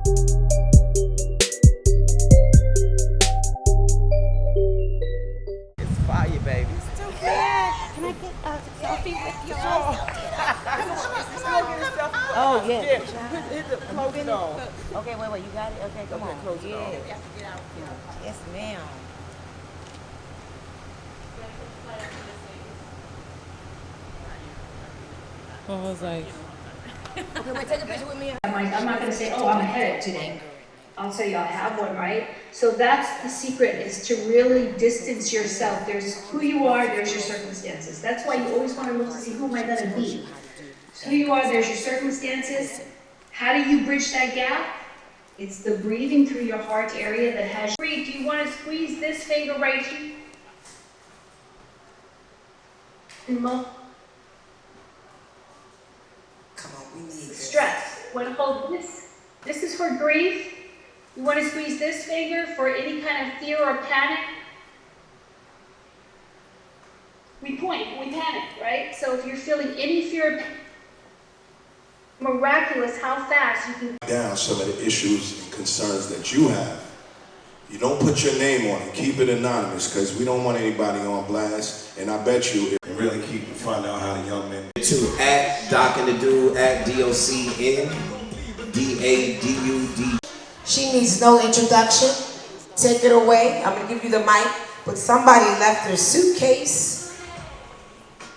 It's fire, baby. Can I get a selfie with y'all? Oh, yeah. Hit the close it on. Okay, wait, you got it? Okay, come on. Close it on. Yes, ma'am. I was like, Okay, wait, take a picture with me. I'm not gonna say, oh, I'm ahead today. I'll tell you, I'll have one, right? So that's the secret, is to really distance yourself. There's who you are, there's your circumstances. That's why you always want to look to see, who am I gonna be? So who you are, there's your circumstances. How do you bridge that gap? It's the breathing through your heart area that has. Breathe. Do you want to squeeze this finger right here? Come on, we need this. Stress. Want to hold this? This is for grief. You want to squeeze this finger for any kind of fear or panic. We point, we panic, right? So if you're feeling any fear, miraculous how fast you can down some of the issues and concerns that you have. You don't put your name on it. Keep it anonymous, because we don't want anybody on blast. And I bet you, and really find out how the young men. To at Doc and the Dude at DOCNDADUD. She needs no introduction. Take it away. I'm going to give you the mic. But somebody left their suitcase,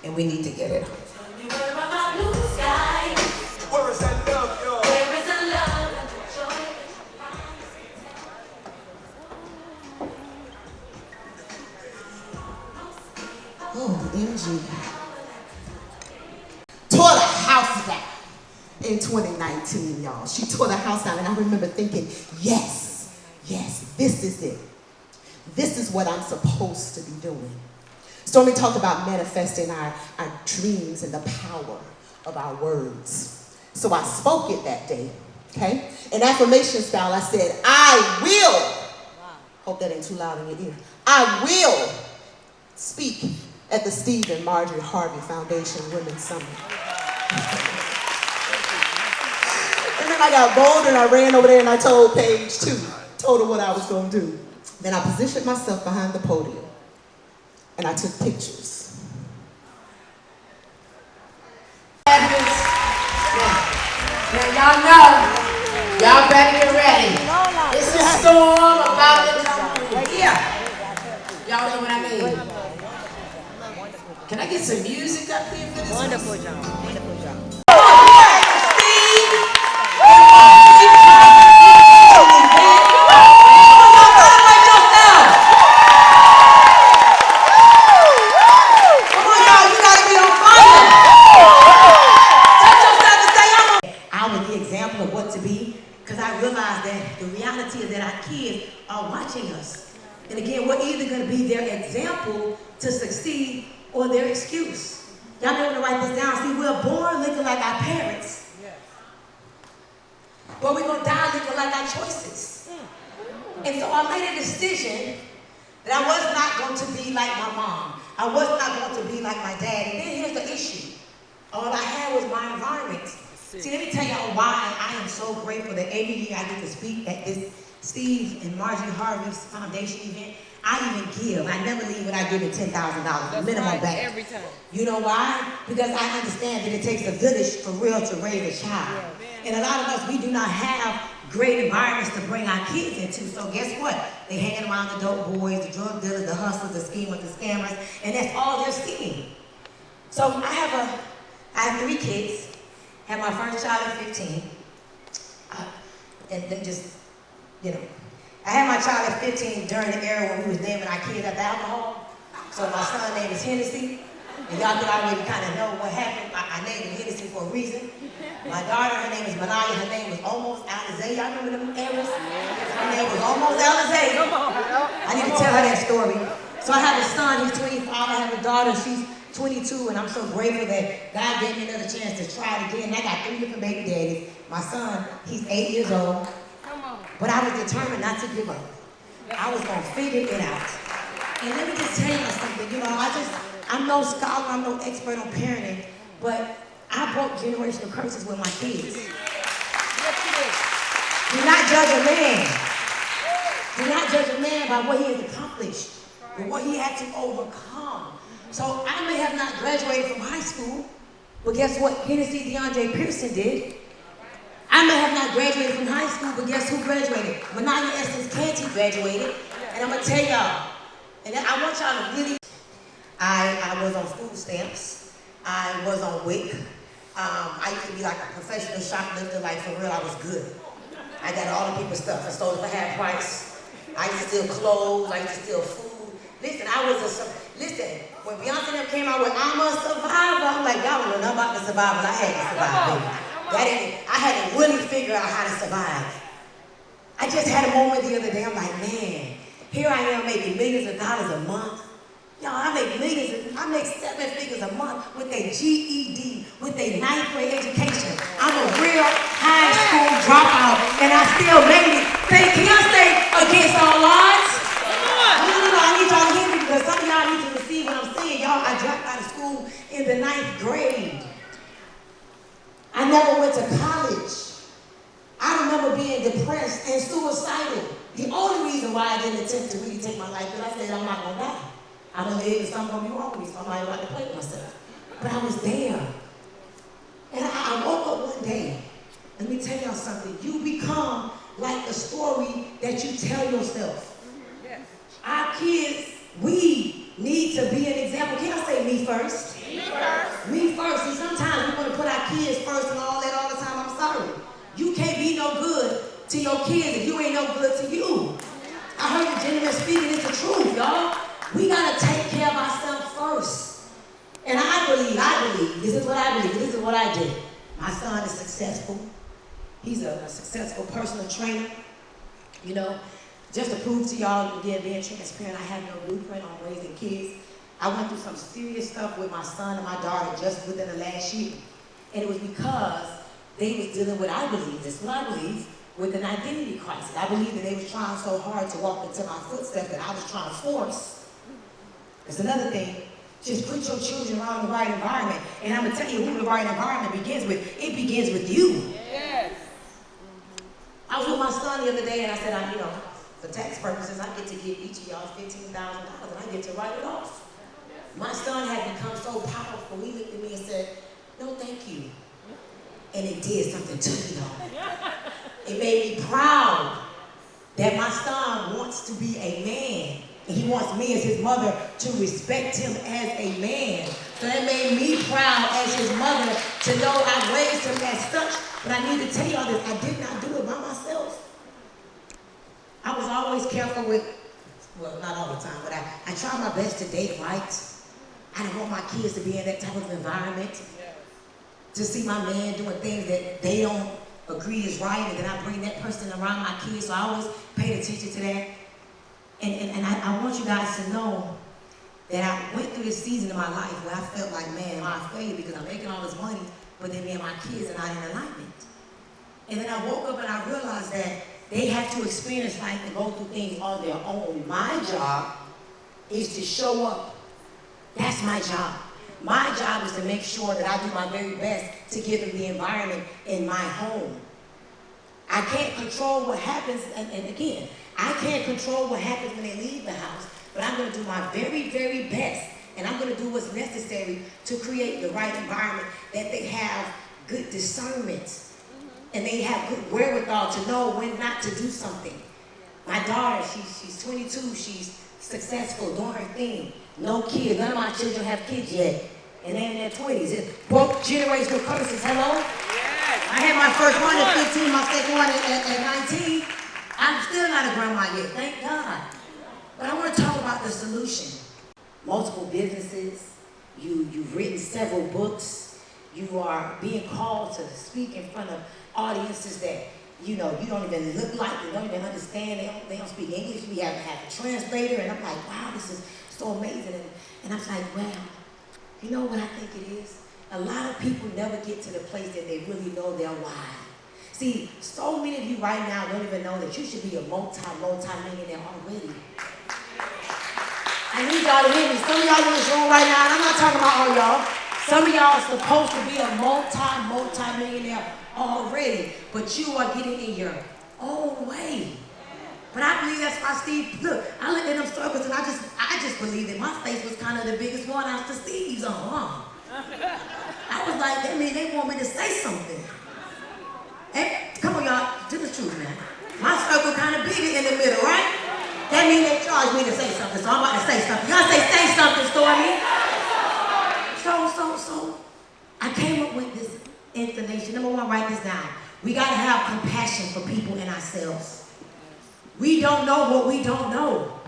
and we need to get it. Where is that love, y'all? Oh, MG. Tore the house down in 2019, y'all. She tore the house down, and I remember thinking, yes, this is it. This is what I'm supposed to be doing. Stormy talked about manifesting our dreams and the power of our words. So I spoke it that day, okay? In affirmation style, I said, I will. Hope that ain't too loud in your ear. I will speak at the Steve and Marjorie Harvey Foundation Women's Summit. And then I got bold and I ran over there and I told Paige too. Told her what I was going to do. Then I positioned myself behind the podium and I took pictures. Now y'all know, y'all better get ready. It's a storm about to come here. Y'all know what I mean? Can I get some music up here for this? Wonderful job. Wonderful job. And again, we're either going to be their example to succeed or their excuse. Y'all may want to write this down. See, we're born looking like our parents. But we're going to die looking like our choices. And so I made a decision that I was not going to be like my mom. I was not going to be like my dad. And then here's the issue. All I had was my environment. See, let me tell y'all why I am so grateful that every year I get to speak at this Steve and Marjorie Harvey's Foundation event. I even give. I never leave without giving $10,000 minimum back. every time. You know why? Because I understand that it takes a village for real to raise a child. And a lot of us, we do not have great environments to bring our kids into. So guess what? They hanging around the dope boys, the drug dealers, the hustlers, the schemers, the scammers, and that's all they're seeing. So I have 3 kids. Had my first child at 15. And then just, you know, I had my child at 15 during the era when we was naming our kids after alcohol. So my son's name is Hennessy. And y'all could already kind of know what happened. I named him Hennessy for a reason. My daughter, her name is Malaya. Her name was almost Alizé. Y'all remember them eras? Her name was almost Alizé. I need to tell her that story. So I have a son, he's 25. I have a daughter, she's 22, and I'm so grateful that God gave me another chance to try it again. I got 3 different baby daddies. My son, he's 8 years old. But I was determined not to give up. I was gonna figure it out. And let me just tell you something, you know, I'm no scholar, I'm no expert on parenting, but I broke generational curses with my kids. You're not judge a man. Do not judge a man by what he has accomplished, but what he had to overcome. So I may have not graduated from high school, but guess what? Hennessy DeAndre Pearson did. I may have not graduated from high school, but guess who graduated? Manaya Essence Canty graduated. And I'm gonna tell y'all, and I want y'all to really, I was on food stamps. I was on WIC. I used to be like a professional shoplifter, like for real, I was good. I got all the people's stuff. I stole it for half price. I used to steal clothes, I used to steal food. Listen, listen, when Beyonce them came out with I'm a Survivor, I'm like, y'all don't know nothing about the survival. I had to survive, baby. I had to really figure out how to survive. I just had a moment the other day, I'm like, man, here I am making millions of dollars a month. Y'all, I make 7 figures a month with a GED, with a 9th grade education. I'm a real high school dropout, and I still made it. Can y'all stay against all odds? No, I need y'all to hear me because some of y'all need to receive what I'm saying. Y'all, I dropped out of school in the 9th grade. I never went to college. I remember being depressed and suicidal. The only reason why I didn't attempt to really take my life is I said I'm not gonna die. I don't live and something gonna be wrong with me, so I'm not allowed to play with myself. But I was there. And I woke up one day. Let me tell y'all something. You become like the story that you tell yourself. Yes. Our kids, we need to be an example. Can I say me first? Me first. Me first. See, sometimes we want to put our kids first and all that all the time. I'm sorry. You can't be no good to your kids if you ain't no good to you. I heard the gentleman speaking. It's the truth, y'all. We gotta take care of ourselves first. And I believe, this is what I believe, this is what I did. My son is successful. He's a successful personal trainer. You know, just to prove to y'all, again, being transparent, I have no blueprint on raising kids. I went through some serious stuff with my son and my daughter just within the last year. And it was because they was dealing with, I believe, this is what I believe, with an identity crisis. I believe that they was trying so hard to walk into my footsteps that I was trying to force. That's another thing. Just put your children around the right environment. And I'm going to tell you who the right environment begins with. It begins with you. Yes. I was with my son the other day and I said, for tax purposes, I get to give each of y'all $15,000 and I get to write it off. My son had become so powerful. He looked at me and said, no, thank you. And it did something to me, though. It made me proud that my son wants to be a man. He wants me as his mother to respect him as a man. So that made me proud as his mother to know I raised him as such. But I need to tell y'all this, I did not do it by myself. I was always careful with, well, not all the time, but I try my best to date right. I don't want my kids to be in that type of environment. To see my man doing things that they don't agree is right, and then I bring that person around my kids. So I always paid attention to that. And I want you guys to know that I went through this season of my life where I felt like, man, I failed because I'm making all this money, but then me and my kids are not in alignment. And then I woke up and I realized that they have to experience life and go through things on their own. My job is to show up. That's my job. My job is to make sure that I do my very best to give them the environment in my home. I can't control what happens, and again, I can't control what happens when they leave the house, but I'm going to do my very, very best, and I'm going to do what's necessary to create the right environment, that they have good discernment, and they have good wherewithal to know when not to do something. My daughter, she's 22, she's successful, doing her thing, no kids. None of my children have kids yet, and they're in their 20s. It broke generational curses. Hello? Yes. I had my first one at 15, my second one at 19. I'm still not a grandma yet, thank God. But I want to talk about the solution. Multiple businesses, you've written several books, you are being called to speak in front of audiences that you don't even look like, they don't even understand, they don't speak English. We have to have a translator, and I'm like, wow, this is so amazing. And I'm like, well, you know what I think it is? A lot of people never get to the place that they really know their why. See, so many of you right now don't even know that you should be a multi-millionaire already. I need y'all to hear me. Some of y'all in this room right now, and I'm not talking about all y'all. Some of y'all are supposed to be a multi-millionaire already, but you are getting in your own But I believe that's why Steve, look, I looked at them circles and I just believed that my face was kind of the biggest one after Steve's on, huh? I was like, that means they want me to say something. And come on, y'all, to the truth, man. My circle kind of bigger in the middle, right? That means they charged me to say something, so I'm about to say something. Y'all say something, Stormy. So, I came up with this inclination. Number one, write this down. We gotta have compassion for people and ourselves. We don't know what we don't know.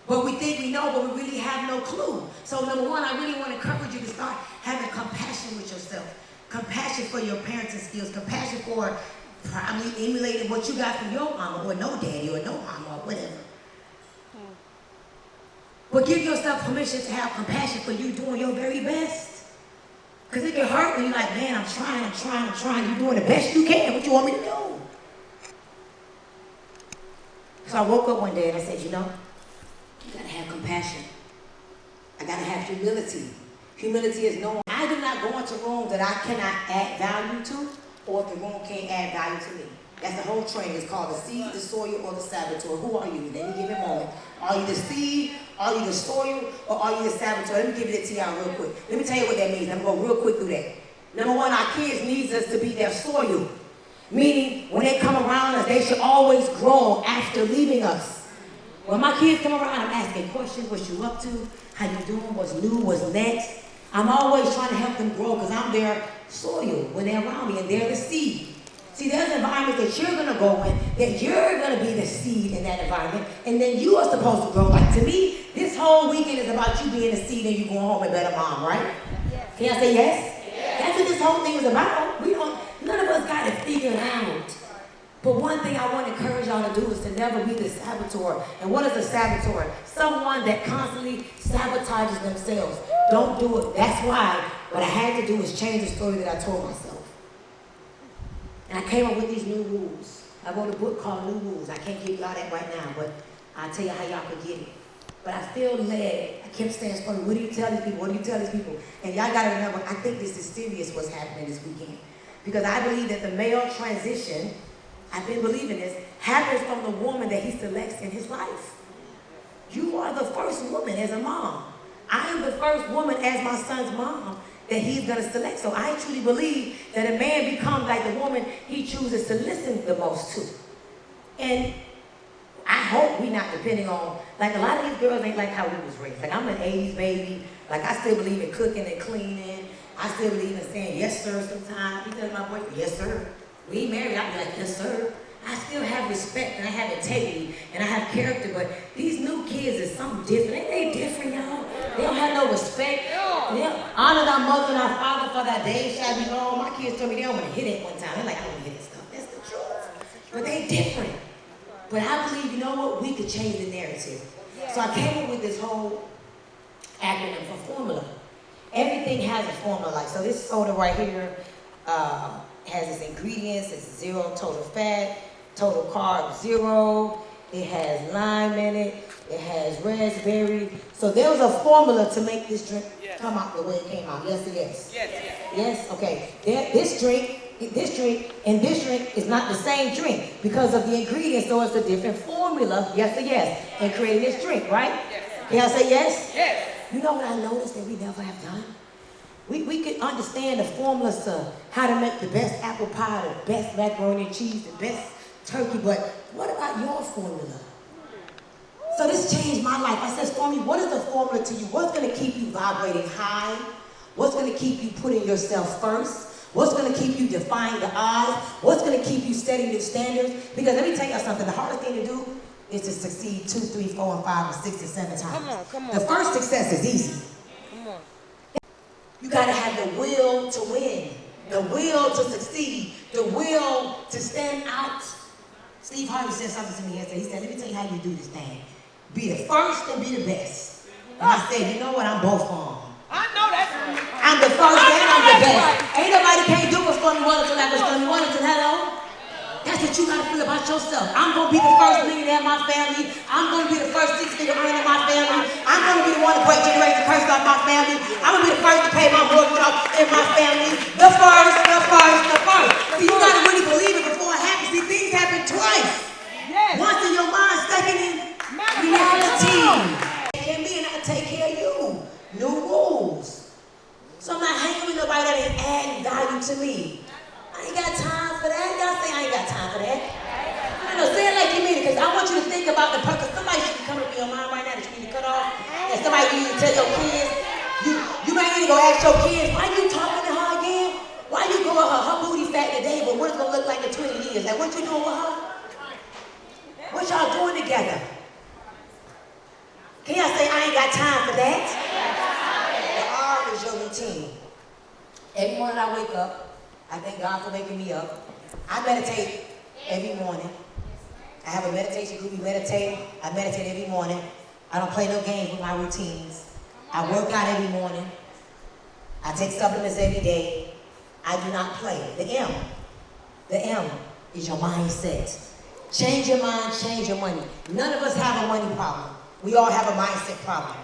But we think we know, but we really have no clue. So number one, I really want to encourage you to start having compassion with yourself. Compassion for your parenting skills. Compassion for probably emulating what you got from your mama or no daddy or no mama or whatever. But give yourself permission to have compassion for you doing your very best. Because it can hurt when you're like, man, I'm trying. You're doing the best you can. What you want me to do? So I woke up one day and I said, you know, you gotta have compassion. I gotta have humility. Humility is knowing I do not go into rooms that I cannot add value to, or if the room can't add value to me. That's the whole training. It's called the seed, the soil, or the saboteur. Who are you in any given moment? Are you the seed? Are you the soil? Or are you the saboteur? Let me give it to y'all real quick. Let me tell you what that means. I'm going to go real quick through that. Number one, our kids need us to be their soil. Meaning, when they come around us, they should always grow after leaving us. When my kids come around, I'm asking questions. What you up to? How you doing? What's new? What's next? I'm always trying to help them grow because I'm their soil when they're around me and they're the seed. See, there's environments that you're going to go in, that you're going to be the seed in that environment, and then you are supposed to grow. Like, to me, this whole weekend is about you being the seed and you going home a better mom, right? Yes. Can I say yes? Yes? That's what this whole thing is about. None of us got it figured out. But one thing I want to encourage y'all to do is to never be the saboteur. And what is a saboteur? Someone that constantly sabotages themselves. Don't do it. That's why what I had to do was change the story that I told myself. And I came up with these new rules. I wrote a book called New Rules. I can't give y'all that right now, but I'll tell you how y'all can get it. But I feel led. I kept saying, Stormy, what do you tell these people? What do you tell these people? And y'all got to remember, I think this is serious what's happening this weekend. Because I believe that the male transition, I've been believing this, happens from the woman that he selects in his life. You are the first woman as a mom. I am the first woman as my son's mom that he's going to select. So I truly believe that a man becomes like the woman he chooses to listen the most to. And I hope we're not depending on, like a lot of these girls ain't like how we was raised. Like I'm an 80s baby. Like I still believe in cooking and cleaning. I still believe in saying yes sir sometimes. He tells my boyfriend, yes sir. We ain't married, I'll be like, yes sir. I still have respect and I have integrity and I have character, but these new kids is something different. Ain't they different, y'all? They don't have no respect. They don't honor our mother and our father for that day shall be long. My kids told me they don't want to hit it one time. They're like, I don't want to hit that stuff. That's the truth. But they different. But I believe, you know what? We could change the narrative. So I came up with this whole acronym for formula. Everything has a formula. Like, so this soda right here has its ingredients. It's 0 total fat, total carb 0. It has lime in it. It has raspberry. So there was a formula to make this drink come out the way it came out. Yes or yes? Yes. Yes? Okay. This drink is not the same drink because of the ingredients, so it's a different formula, yes or yes, in creating this drink, right? Yes. Can I say yes? Yes. You know what I noticed that we never have done? We could understand the formulas to how to make the best apple pie, the best macaroni and cheese, the best turkey, but what about your formula? So this changed my life. I said, Stormy, what is the formula to you? What's going to keep you vibrating high? What's going to keep you putting yourself first? What's going to keep you defying the odds? What's going to keep you setting new standards? Because let me tell you something. The hardest thing to do is to succeed 2, 3, 4, and 5, and 6, and 7 times. Come on. The first success is easy. Come on. You got to have the will to win, the will to succeed, the will to stand out. Steve Harvey said something to me yesterday. He said, let me tell you how you do this thing. Be the first and be the best. And I said, you know what? I'm both of them. I know that's right. I'm the first and I'm the best. Ain't nobody can't do what Stormy Wellington like what Stormy Wellington. Hello? That's what you gotta feel about yourself. I'm gonna be the first millionaire in my family. I'm gonna be the first 6-figure earner in my family. I'm gonna be the one to break generation curse off my family. I'm gonna be the first to pay my mortgage off in my family. The first. See, you gotta really believe it before it happens. See, things happen twice. Yes. Once in your mind, is I want you to think about the purpose. Somebody should be coming up in your mind right now that you need to cut off. And somebody you need to tell your kids. You might need to go ask your kids, why you talking to her again? Why you going her booty fat today, but what it's gonna look like in 20 years? Like what you doing with her? What y'all doing together? Can y'all say, I ain't got time for that? The R is your routine. Every morning I wake up, I thank God for waking me up. I meditate every morning. I have a meditation group, we meditate. I meditate every morning. I don't play no games with my routines. I work out every morning. I take supplements every day. I do not play. The M is your mindset. Change your mind, change your money. None of us have a money problem. We all have a mindset problem.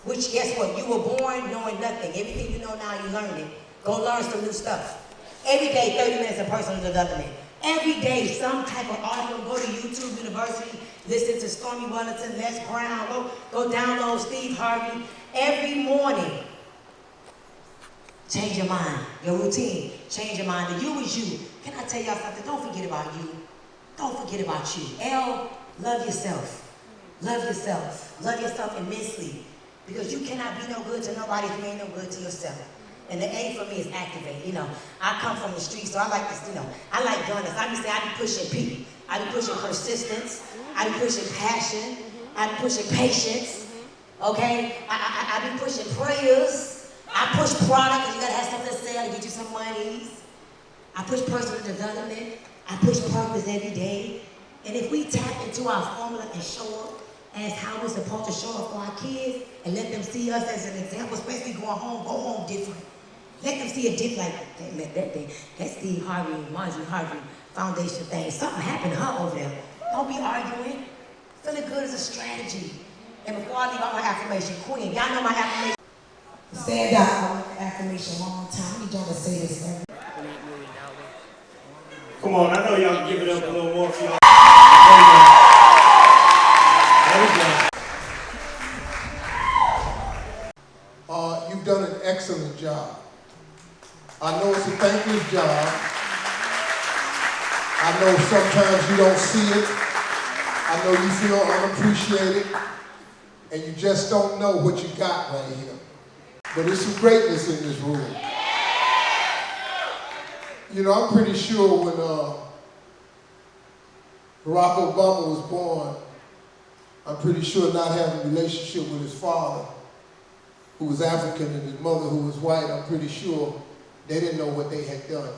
Which, guess what? You were born knowing nothing. Everything you know now, you learned it. Go learn some new stuff. Every day, 30 minutes of personal development. Every day, some type of article. Go to YouTube University, listen to Stormy, Wellington, Les Brown. Go download Steve Harvey. Every morning, change your mind, your routine. Change your mind. The you is you. Can I tell y'all something? Don't forget about you. Don't forget about you. L, love yourself. Love yourself. Love yourself immensely. Because you cannot be no good to nobody if you ain't no good to yourself. And the A for me is activate. You know, I come from the streets, so I like this, you know, I like gunners. I be saying I be pushing P. I be pushing persistence. I be pushing passion. I be pushing patience. Okay? I be pushing prayers. I push product because you gotta have something to sell to get you some money. I push personal development. I push purpose every day. And if we tap into our formula and show up as how we're supposed to show up for our kids and let them see us as an example, especially going home, go home different. Let them see a different, like that Steve Harvey, Marjorie Harvey Foundation thing. Something happened to her over there. Don't be arguing. Feeling good is a strategy. And before I leave out my affirmation, Queen, y'all know my affirmation. Stand up. I want the affirmation one more time. You don't say this every. Come on, I know y'all can give it up a little more for y'all. You've done an excellent job. I know it's a thankless job. I know sometimes you don't see it. I know you feel unappreciated, and you just don't know what you got right here. But there's some greatness in this room. You know, I'm pretty sure when Barack Obama was born, I'm pretty sure not having a relationship with his father, who was African, and his mother, who was white, I'm pretty sure they didn't know what they had done.